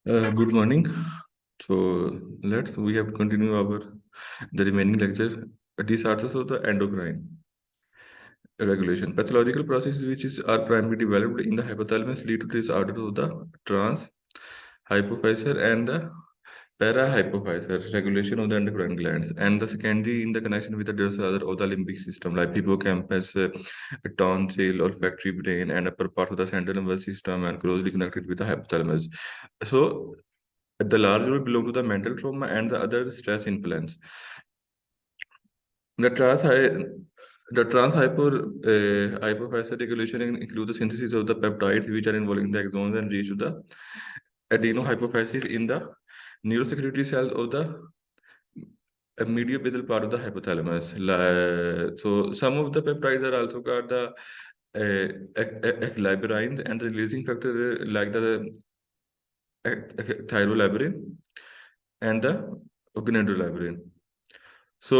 Good morning. So we have to continue the remaining lecture. Disorders of the endocrine regulation. Pathological processes are primarily developed in the hypothalamus lead to disorder of the trans hypophyser and the parahypophyser regulation of the endocrine glands, and the secondary in the connection with the disorder of the limbic system like hippocampus, tonsil, olfactory brain, and upper part of the central nervous system, and closely connected with the hypothalamus. So the large role belong to the mental trauma and the other stress influence. The trans the hypophyseal regulation includes the synthesis of the peptides which are involved in the axons and reach to the adenohypophysis in the neurosecretory cell of the medial part of the hypothalamus. So some of the peptides are also called the eclabrines and the releasing factor like the thyrolabyrin and the gonadolabyrin. So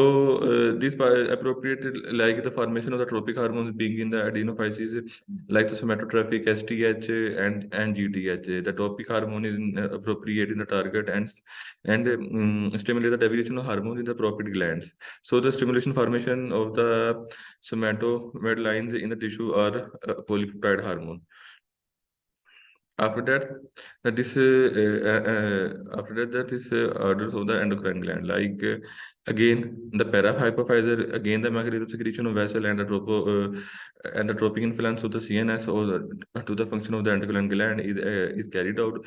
these appropriate like the formation of the tropic hormones being in the adenophyses like the somatotrophic STH and GTH. The tropic hormone is appropriate in the target and stimulate the deviation of hormones in the appropriate glands. So the stimulation formation of the somatomed in the tissue are polypeptide hormone. After that, that is orders of the endocrine gland. Again, the parahypophyser, again the mechanism secretion of vessel and the tropic influence of the CNS or to the function of the endocrine gland is carried out.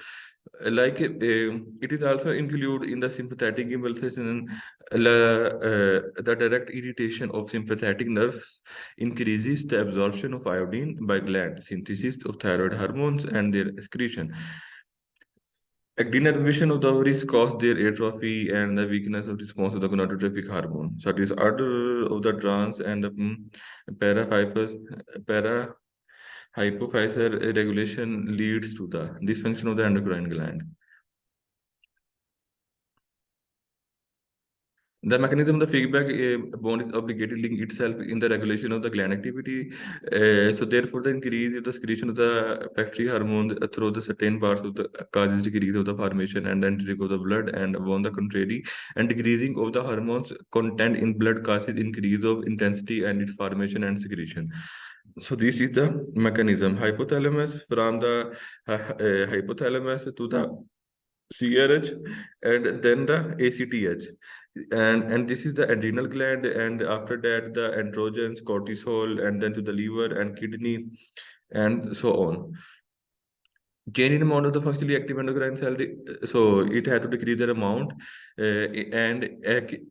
It is also included in the sympathetic impulsation. The direct irritation of sympathetic nerves increases the absorption of iodine by gland, synthesis of thyroid hormones and their excretion. Denervation of the ovaries cause their atrophy and the weakness of response to the gonadotrophic hormone. So disorder of the trans and the parahypophyser regulation leads to the dysfunction of the endocrine gland. The mechanism, the feedback bond is obligated link itself in the regulation of the gland activity. So therefore, the increase in the secretion of the factory hormones through the certain parts of the causes decrease of the formation and entering of the blood, and on the contrary, and decreasing of the hormones content in blood causes increase of intensity and its formation and secretion. So this is the mechanism. Hypothalamus from the hypothalamus to the CRH and then the ACTH. And this is the adrenal gland, and after that the androgens, cortisol, and then to the liver and kidney, and so on. Change in amount of the functionally active endocrine cell, so it had to decrease the amount, and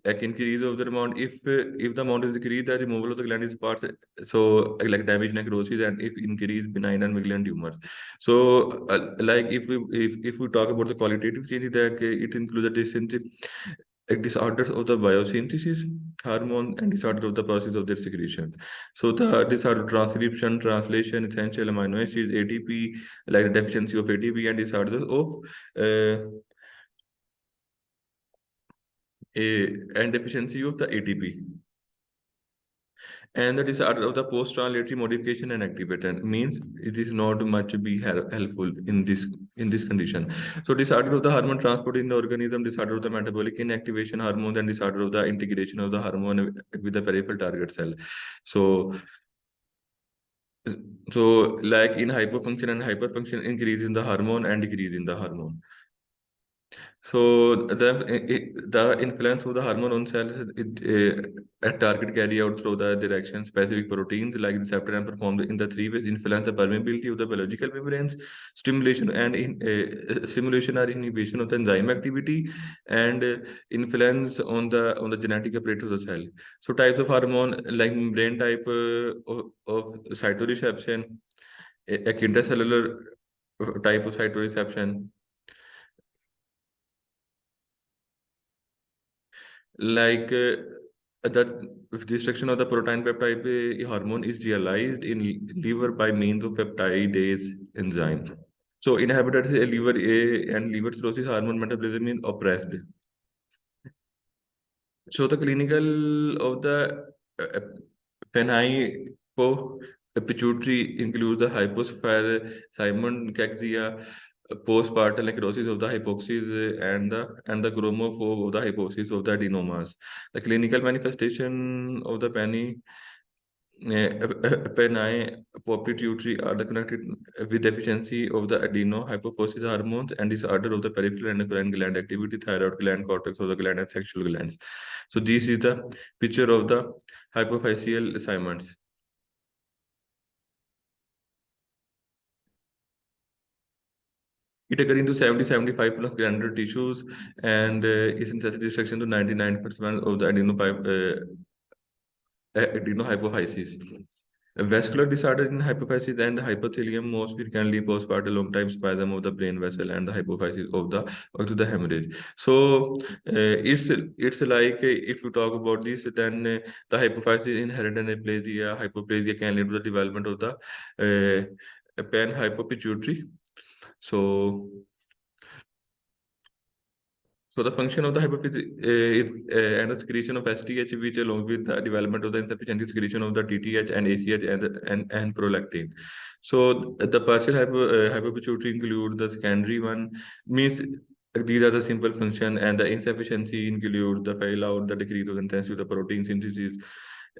increase of the amount. If the amount is decreased, the removal of the gland is parts. So like damage necrosis, and if increase benign and malignant tumors. So like if we talk about the qualitative changes, that it includes the disorders of the biosynthesis hormone and disorder of the process of their secretion. So the disorder transcription, translation, essential amino acids, ATP, like the deficiency of ATP, and disorders of and deficiency of the ATP. And the disorder of the post-translatory modification and activation means it is not much be helpful in this condition. So disorder of the hormone transport in the organism, disorder of the metabolic inactivation hormone, and disorder of the integration of the hormone with the peripheral target cell. So like in hypofunction and hyperfunction, increase in the hormone and decrease in the hormone. So the influence of the hormone on cells, at target carry out through the direction specific proteins like receptor and performed in the three ways: influence the permeability of the biological membranes, stimulation stimulation or inhibition of the enzyme activity, and influence on the genetic apparatus of the cell. So types of hormone like membrane type of cytoreception, a intracellular type of cytoreception, like the destruction of the protein peptide hormone is realized in liver by means of peptidase enzyme. So in hepatitis A, liver A and liver cirrhosis hormone metabolism is oppressed. So the clinical of the pituitary includes the hyposphere, Simon cachexia, postpartum necrosis of the hypophysis and the chromophobe of the hypophysis of the adenomas. The clinical manifestation of the penile pituitary are the connected with deficiency of the adenohypophysis hormones and disorder of the peripheral endocrine gland activity, thyroid gland, cortex of the gland, and sexual glands. So this is the picture of the hypophyseal assignments. It occurs into 70-75 plus glandular tissues and is in sensitive destruction to 99% of the adenohypophysis. A vascular disorder in hypophysis and the hypothelium most frequently postpartum long-time spasm of the brain vessel and the hypophysis of the or to the hemorrhage. So it's like if you talk about this, then the hypophysis inherent aplasia, hypoplasia can lead to the development of the pan-hypopituitary. So the function of the hypophysis is and the secretion of STH, which along with the development of the insufficient excretion of the TTH and ACH and prolactin. So the partial hypopituitary include the secondary one, means these are the simple function, and the insufficiency include the fail out, the decrease of the intensity of the protein synthesis,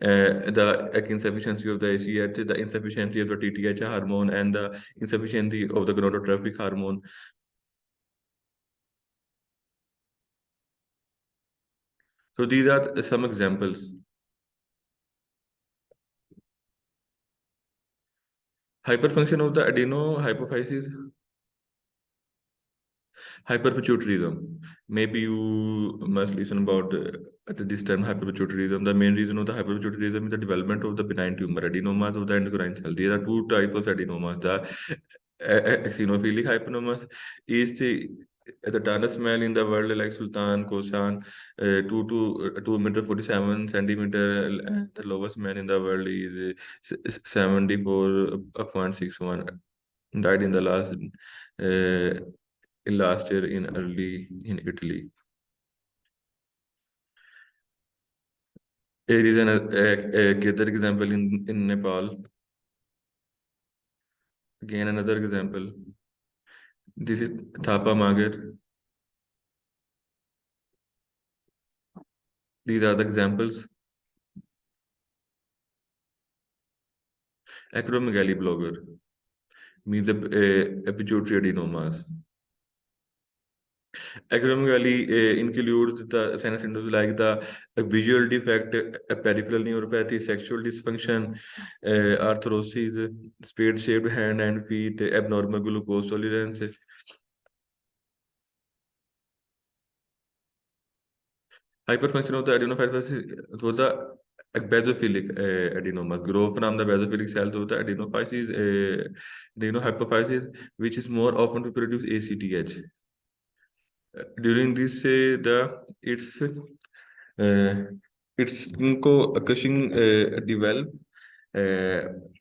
the insufficiency of the ACH, the insufficiency of the TTH hormone, and the insufficiency of the gonadotrophic hormone. So these are some examples. Hyperfunction of the adenohypophysis, hyperpituitarism. Maybe you must listen about this term hyperpituitarism. The main reason of the hyperpituitarism is the development of the benign tumor adenomas of the endocrine cell. There are two types of adenomas. The eosinophilic hypenomas is the tallest man in the world, like Sultan Kosan, 2 meter 47 centimeter, and the lowest man in the world is 74.61. Died in the last year in Italy. There is another example in Nepal. Again, another example. This is Thapa Magar. These are the examples. Acromegaly blogger means the pituitary adenomas. Acromegaly includes the sinus symptoms like the visual defect, peripheral neuropathy, sexual dysfunction, arthrosis, spade-shaped hand and feet, abnormal glucose tolerance. Hyperfunction of the adenohypophysis was the basophilic adenoma. Grow from the basophilic cells of the adenohypophysis, which is more often to produce ACTH. During this, it's Cushing develop.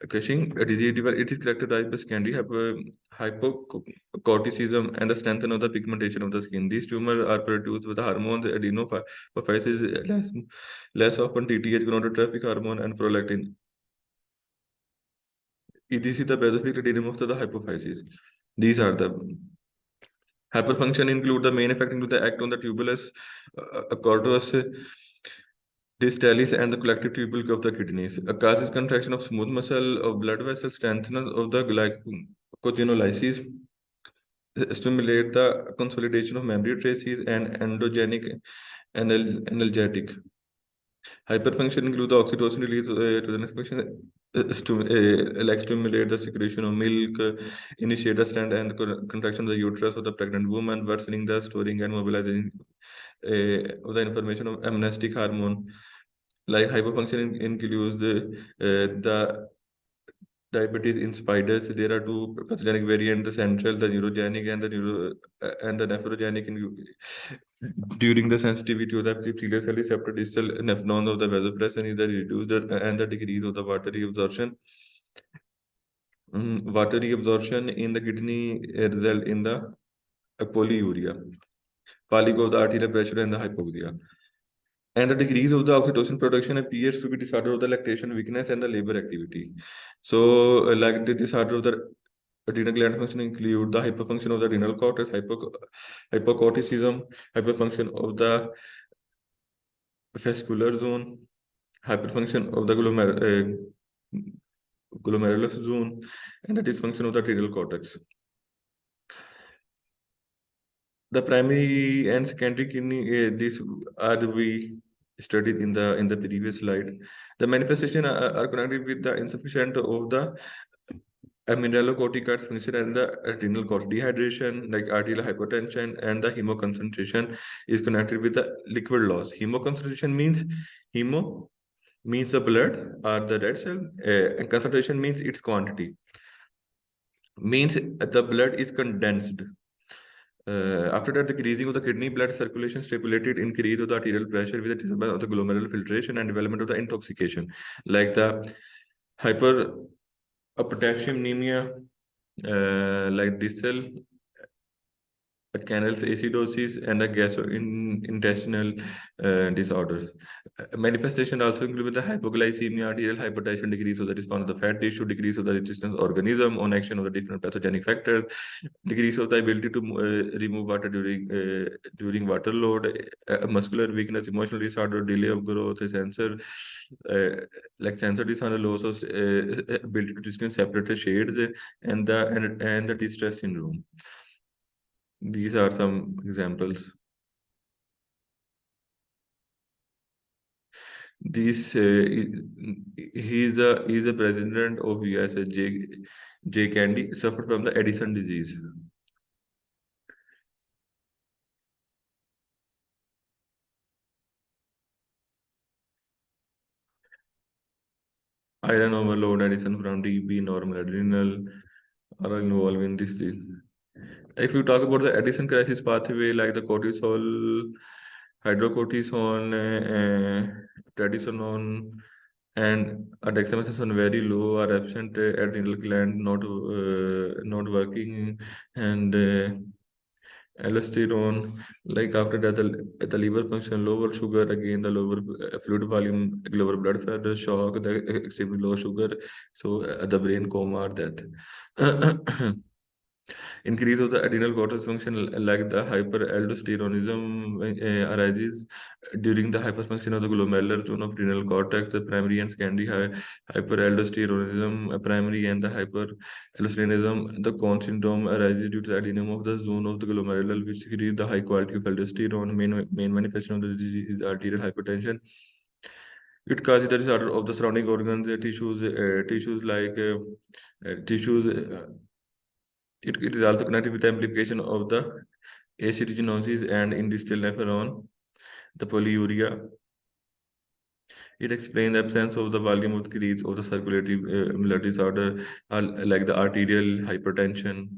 Cushing disease develop. It is characterized by secondary hypocorticism and the strengthening of the pigmentation of the skin. These tumors are produced with the hormones adenohypophysis, less often TTH, gonadotrophic hormone, and prolactin. This is the basophilic adenoma of the hypophysis. These are the hyperfunction include the main effect into the act on the tubulus, corpus distalis, and the collective tubule of the kidneys. Causes contraction of smooth muscle of blood vessel, strengthening of the glycogenolysis, stimulate the consolidation of memory traces, and endogenic analgesic. Hyperfunction include the oxytocin release to the next question, like stimulate the secretion of milk, initiate the stand and contraction of the uterus of the pregnant woman, worsening the storing and mobilizing of the information of amnestic hormone. Like hyperfunction includes the diabetes in spiders. There are two pathogenic variants: the central, the neurogenic, and the nephrogenic. During the sensitivity of the epithelial cell receptor distal nephron of the vasopressin is the reduced and the decrease of the watery absorption. Watery absorption in the kidney result in the polyuria, falling of the arterial pressure, and the hypoxia. And the decrease of the oxytocin production appears to be disorder of the lactation weakness and the labor activity. So, like the disorder of the adrenal gland function include the hyperfunction of the adrenal cortex, hypocorticism, hyperfunction of the vascular zone, hyperfunction of the glomerulus zone, and the dysfunction of the adrenal cortex. The primary and secondary kidney, these are we studied in the previous slide. The manifestation are connected with the insufficient of the mineralocorticoids function and the adrenal cortex. Dehydration, like arterial hypertension, and the hemoconcentration is connected with the liquid loss. Hemoconcentration means the blood or the red cell, and concentration means its quantity. Means the blood is condensed. After that, the decreasing of the kidney blood circulation stimulated increase of the arterial pressure with the disturbance of the glomerular filtration and development of the intoxication, like the hyperpotassiemia, like distal canals acidosis, and the gastrointestinal disorders. Manifestation also include the hypoglycemia, arterial hypertension, decrease of the response of the fat tissue, decrease of the resistance organism on action of the different pathogenic factors, decrease of the ability to remove water during water load, muscular weakness, emotional disorder, delay of growth, sensor disorder, loss of ability to distinguish separate shades, and the distress syndrome. These are some examples. This he is the president of USA. J. Candy suffered from the Addison disease. Iron overload, Addison from DB, normal adrenal are involved in this disease. If you talk about the Addison crisis pathway, like the cortisol, hydrocortisone, prednisone, and dexamethasone very low or absent, adrenal gland not working, and aldosterone, like after that the liver function, lower sugar, again the lower fluid volume, lower blood pressure, shock, the extremely low sugar, so the brain coma or death. Increase of the adrenal cortex function, like the hyperaldosteronism, arises during the hyperfunction of the glomerular zone of adrenal cortex. The primary and secondary hyperaldosteronism, primary, and the hyperaldosteronism. The Cone syndrome arises due to the adenoma of the zone of the glomerular, which creates the high quality of aldosterone. Main manifestation of the disease is arterial hypertension. It causes the disorder of the surrounding organs, tissues. It is also connected with the amplification of the acidogenesis and in distal nephron, the polyuria. It explains the absence of the volume of the crease of the circulatory blood disorder, like the arterial hypertension.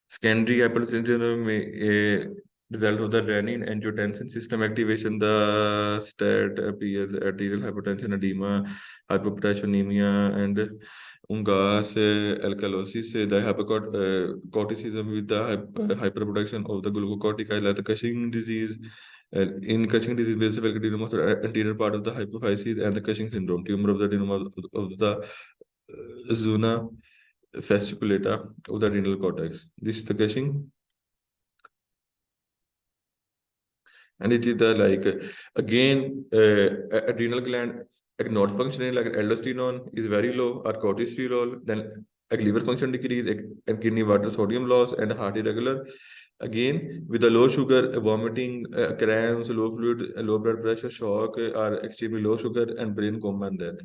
Secondary hypertension may result of the renin angiotensin system activation. The stat appears arterial hypertension, edema, hypoproteinemia, and ungas alkalosis. The hypercorticism with the hyperproduction of the glucocorticoid, like the Cushing disease. In Cushing disease, basically adenoma of the anterior part of the hypophysis, and the Cushing syndrome, tumor of the adenoma of the zona fasciculata of the adrenal cortex. This is the Cushing, and it is the again adrenal gland not functioning, like aldosterone is very low, or cortisol, then liver function decrease, and kidney water sodium loss, and heart irregular. Again, with the low sugar, vomiting, cramps, low fluid, low blood pressure, shock, or extremely low sugar, and brain coma and death.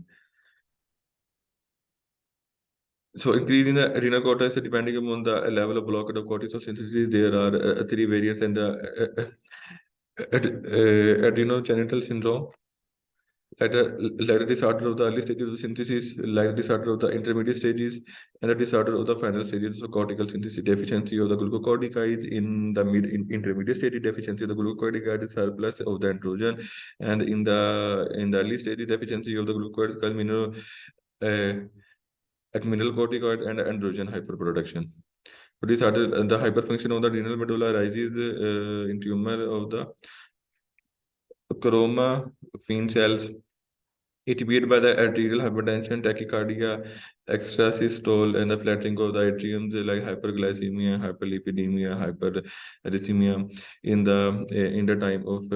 So increase in the adrenal cortex, depending upon the level of blockade of cortisol synthesis, there are three variants, and the adrenogenital syndrome, like disorder of the early stages of synthesis, like disorder of the intermediate stages, and the disorder of the final stages of cortical synthesis, deficiency of the glucocorticoids in the intermediate stage, deficiency of the glucocorticoid, surplus of the androgen, and in the early stage, deficiency of the glucocorticoid, mineral corticoid, and androgen hyperproduction. So these are the hyperfunction of the adrenal medulla arises in tumor of the chromafene cells, It by the arterial hypertension, tachycardia, extrasystole, and the flattering of the atriums, like hyperglycemia, hyperlipidemia, hyperarrhythmia in the time of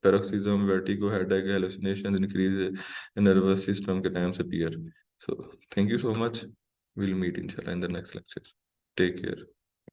paroxysm, vertigo, headache, hallucinations, increase nervous system times appear. So thank you so much. We'll meet inshallah in the next lecture. Take care.